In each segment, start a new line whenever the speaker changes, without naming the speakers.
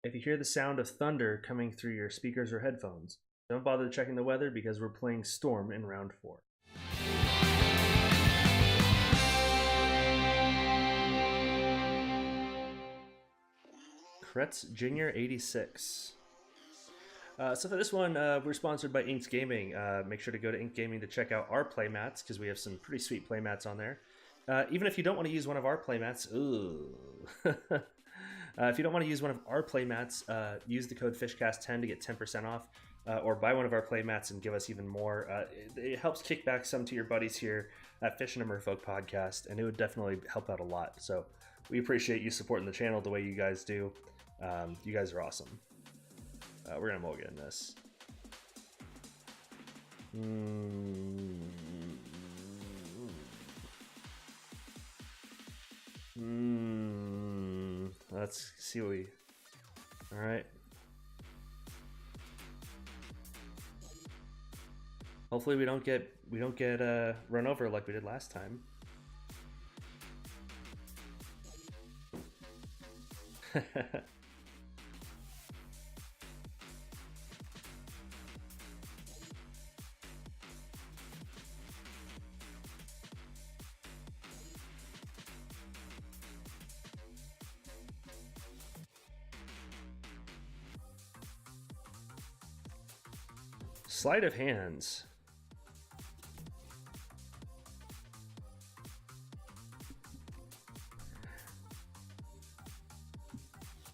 if you hear the sound of thunder coming through your speakers or headphones, don't bother checking the weather because we're playing Storm in round 4. Kretz Junior 86. So for this one, we're sponsored by Inks Gaming. Make sure to go to Ink Gaming to check out our playmats because we have some pretty sweet playmats on there. Even if you don't want to use one of our playmats, if you don't want to use one of our playmats, use the code FISHCAST10 to get 10% off, or buy one of our playmats and give us even more. It helps kick back some to your buddies here at Fishin and Merfolk Podcast, and it would definitely help out a lot. So we appreciate you supporting the channel the way you guys do. You guys are awesome. We're gonna mulligan this. Let's see what we. All right. Hopefully we don't get run over like we did last time. Sleight of hands.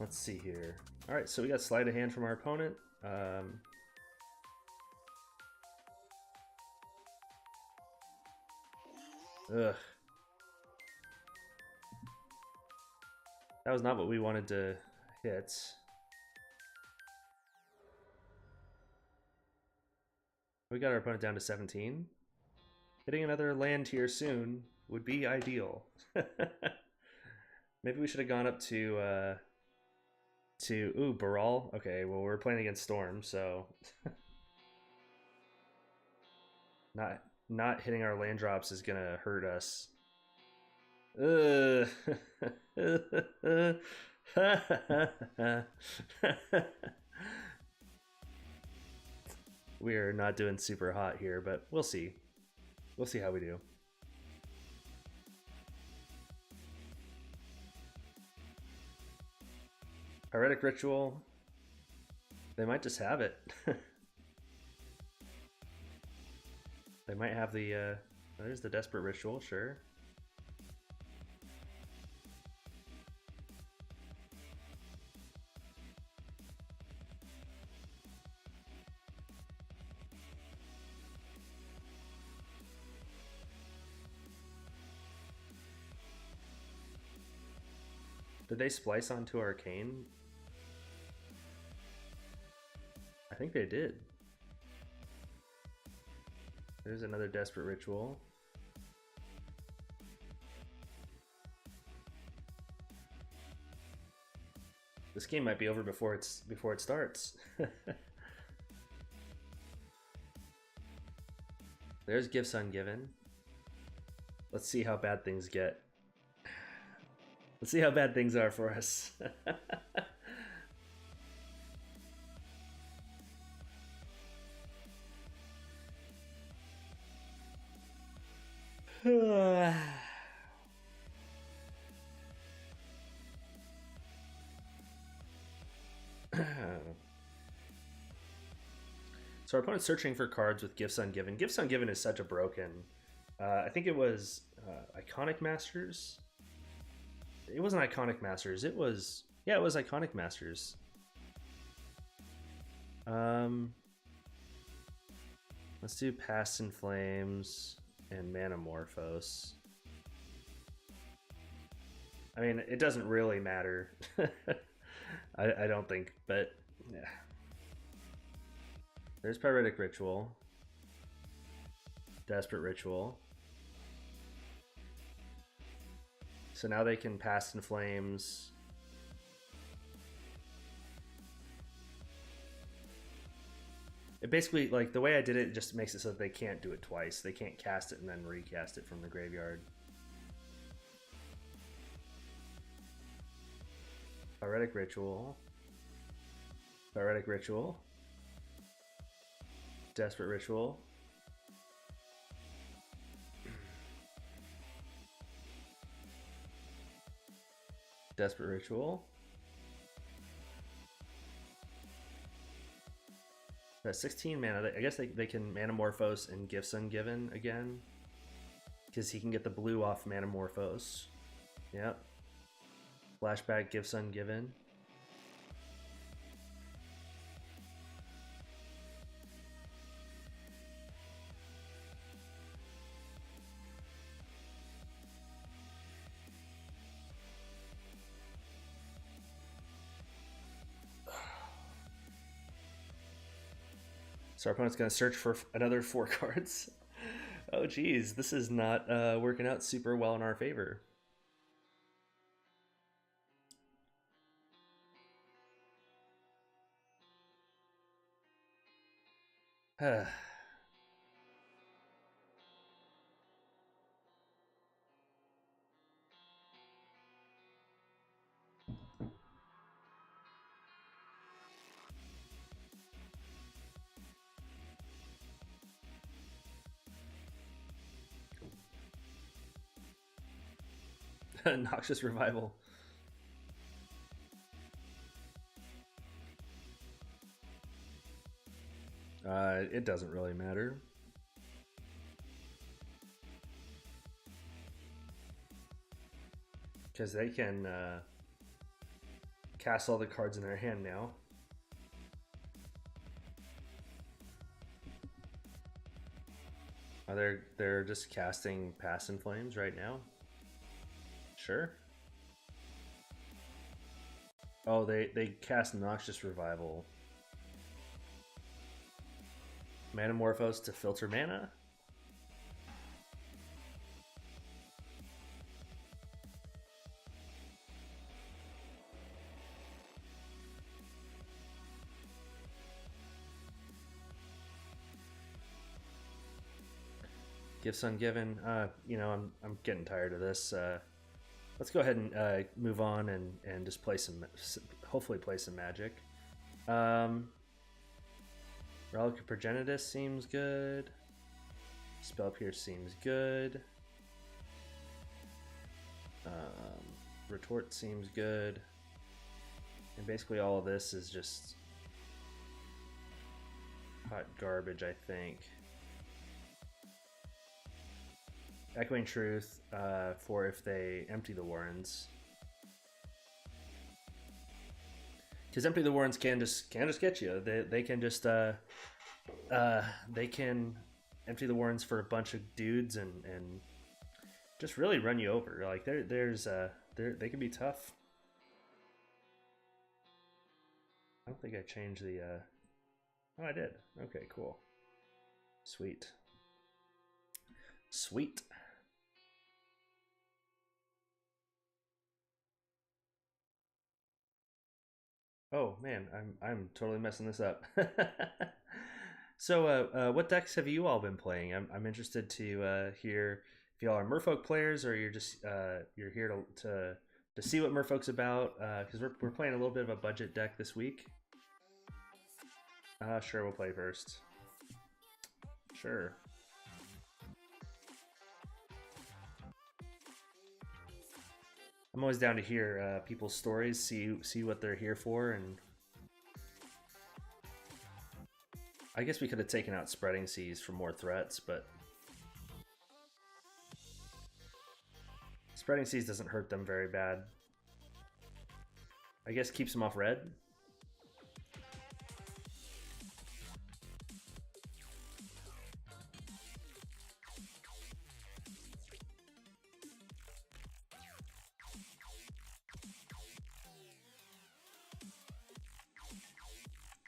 Let's see here. All right, so we got sleight of hand from our opponent. Ugh. That was not what we wanted to hit. We got our opponent down to 17. Hitting another land here soon would be ideal. Maybe we should have gone up to Baral. Okay, well we're playing against Storm, so not hitting our land drops is gonna hurt us. We are not doing super hot here, but we'll see. We'll see how we do. Heretic Ritual. They might just have it. They might have the, there's the Desperate Ritual, sure. Did they splice onto Arcane? I think they did. There's another Desperate Ritual. This game might be over before it starts. There's Gifts Ungiven. Let's see how bad things get. Let's see how bad things are for us. So our opponent's searching for cards with Gifts Ungiven. Gifts Ungiven is such a broken. I think it was Iconic Masters. It wasn't Iconic Masters. It was, yeah, it was Iconic Masters. Let's do Past in Flames and Manamorphose. I mean, it doesn't really matter. I don't think, but yeah. There's Pyretic Ritual. Desperate Ritual. So now they can Past in Flames. It basically, like, the way I did it just makes it so that they can't do it twice. They can't cast it and then recast it from the graveyard. Pyretic Ritual. Pyretic Ritual. Desperate Ritual. Desperate Ritual. That's 16 mana. I guess they can Manamorphose and Gifts Ungiven again. Because he can get the blue off Manamorphose. Yep. Flashback Gifts Ungiven. So our opponent's going to search for another 4 cards. Oh, geez. This is not working out super well in our favor. Noxious Revival. It doesn't really matter. Because they can cast all the cards in their hand now. They're just casting Pass in Flames right now? Sure. Oh, they cast Noxious Revival. Manamorphose to filter mana? Gifts Ungiven. You know, I'm getting tired of this. Let's go ahead and move on and just play some, hopefully play some Magic. Relic of Progenitus seems good. Spell Pierce seems good. Retort seems good. And basically all of this is just hot garbage, I think. Echoing Truth for if they empty the Warrens. Because empty the Warrens can just get you. They can just they can empty the Warrens for a bunch of dudes and just really run you over. Like they can be tough. I don't think I changed the. Oh, I did. Okay, cool. Sweet. Sweet. Oh man, I'm totally messing this up. So, what decks have you all been playing? I'm interested to hear if y'all are Merfolk players or you're just you're here to see what Merfolk's about. Because we're playing a little bit of a budget deck this week. Sure, we'll play first. Sure. I'm always down to hear people's stories, see what they're here for, and I guess we could have taken out Spreading Seas for more threats, but Spreading Seas doesn't hurt them very bad. I guess keeps them off red.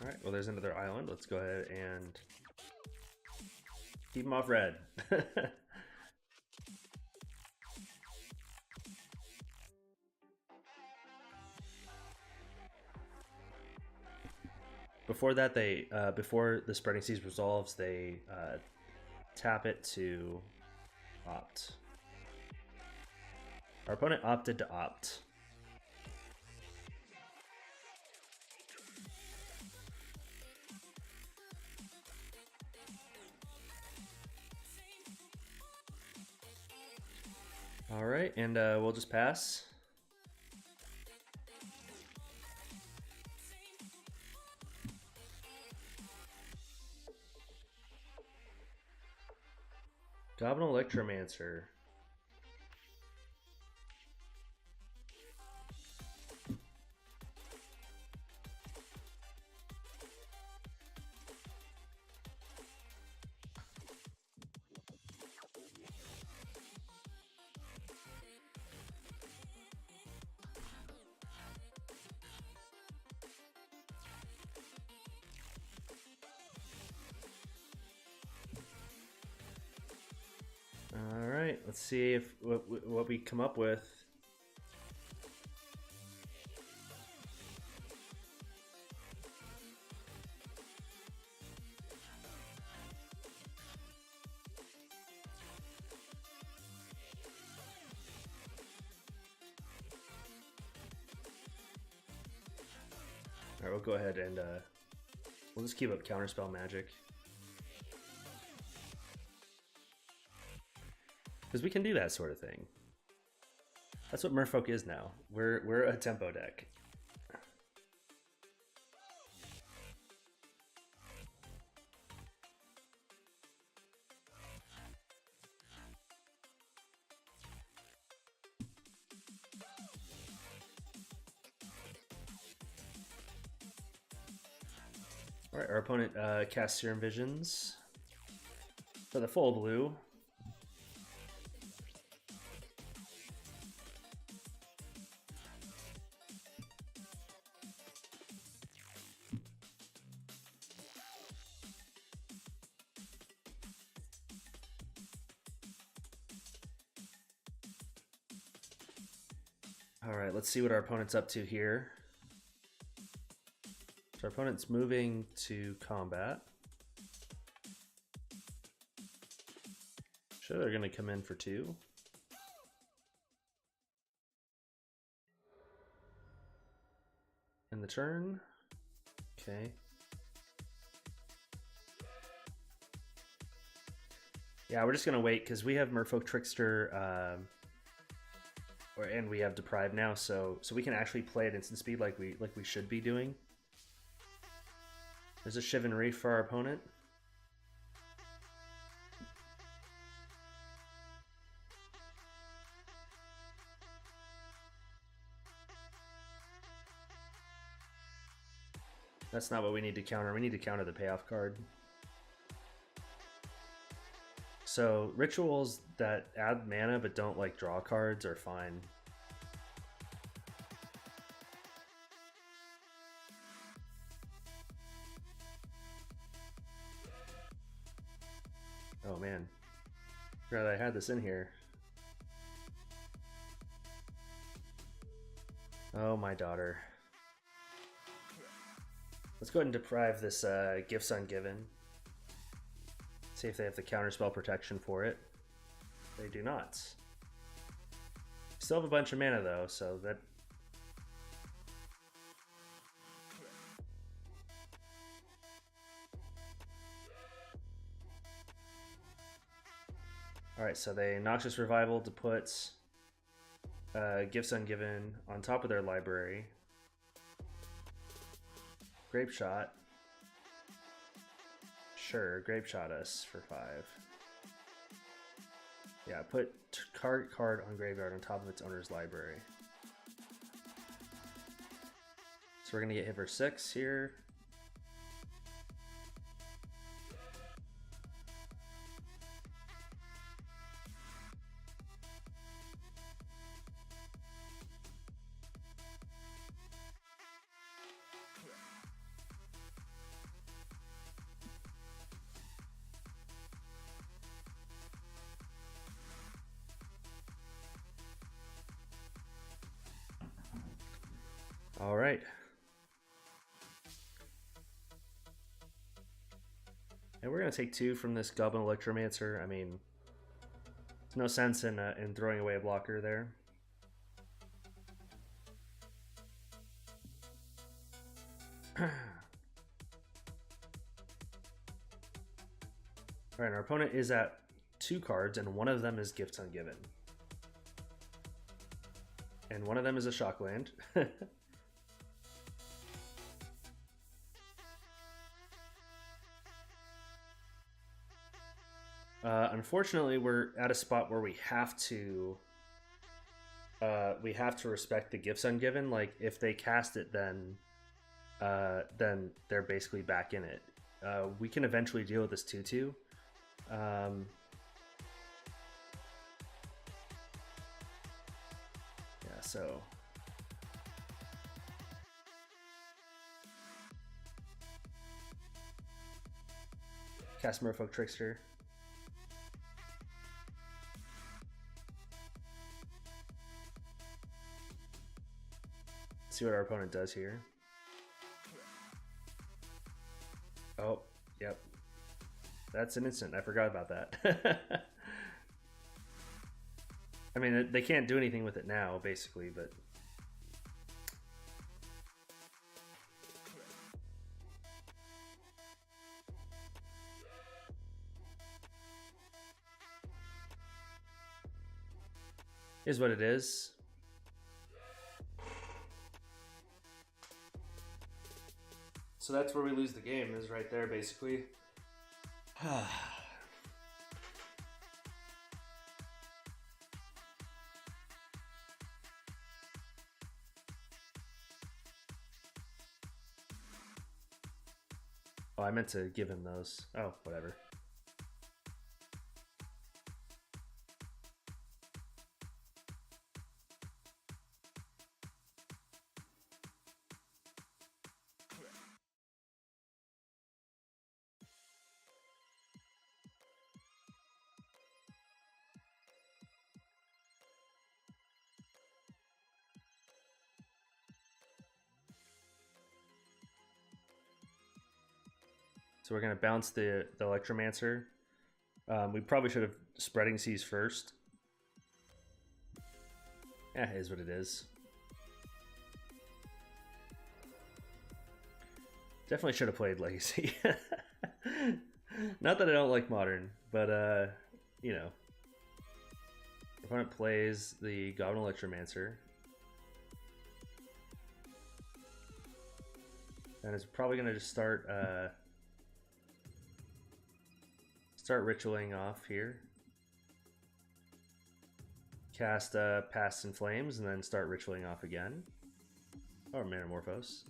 Alright, well there's another island. Let's go ahead and keep them off red. Before that, they before the Spreading Seas resolves, they tap it to opt. Our opponent opted to opt. All right, and we'll just pass. Goblin Electromancer. All right, let's see if what we come up with. All right, we'll go ahead and we'll just keep up Counterspell Magic. Because we can do that sort of thing. That's what Merfolk is now. We're a tempo deck. All right, our opponent casts Serum Visions for the full blue. All right, let's see what our opponent's up to here. So our opponent's moving to combat. Sure, they're going to come in for 2. In the turn. Okay. Yeah, we're just going to wait because we have Merfolk Trickster and we have Deprive now, so we can actually play at instant speed like we should be doing. There's a Shivan Reef for our opponent. That's not what we need to counter. We need to counter the payoff card. So rituals that add mana but don't like draw cards are fine. Oh man, forgot I had this in here. Oh my daughter. Let's go ahead and deprive this Gifts Ungiven. See if they have the counterspell protection for it. They do not. Still have a bunch of mana though, so that... Alright, so they Noxious Revival to put Gifts Ungiven on top of their library. Grape Shot. Sure, Grape Shot us for 5. Yeah, put card on graveyard on top of its owner's library. So we're gonna get hit for 6 here. All right. And we're going to take 2 from this Goblin Electromancer. I mean, there's no sense in throwing away a blocker there. All right, our opponent is at 2 cards, and one of them is Gifts Ungiven. And one of them is a Shockland. Unfortunately, we're at a spot where we have to respect the gifts ungiven. Like, if they cast it, then they're basically back in it. We can eventually deal with this 2/2. Yeah, so cast Merfolk Trickster. See what our opponent does here. Oh, yep. That's an instant. I forgot about that. I mean, they can't do anything with it now, basically, but... is what it is. So that's where we lose the game, is right there, basically. Oh, I meant to give him those. Oh, whatever. So we're going to bounce the Electromancer. We probably should have Spreading Seas first. Yeah, it is what it is. Definitely should have played Legacy. Not that I don't like Modern, but, you know. Opponent plays the Goblin Electromancer. And it's probably going to just start ritualing off here. Cast Past in Flames and then start ritualing off again. Or Metamorphose.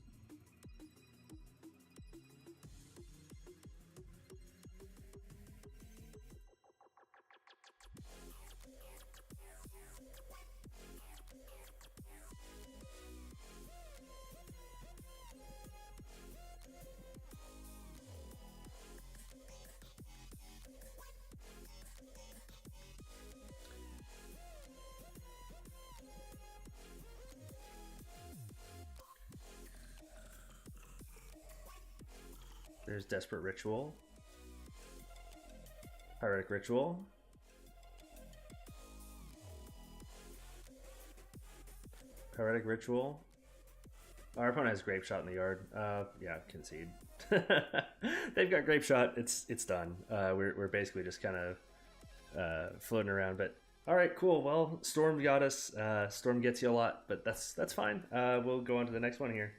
There's Desperate Ritual. Pyretic Ritual. Pyretic Ritual. Our opponent has Grape Shot in the yard. Yeah, concede. They've got Grape Shot. It's done. We're basically just kind of floating around. But all right, cool. Well, Storm got us. Storm gets you a lot, but that's fine. We'll go on to the next one here.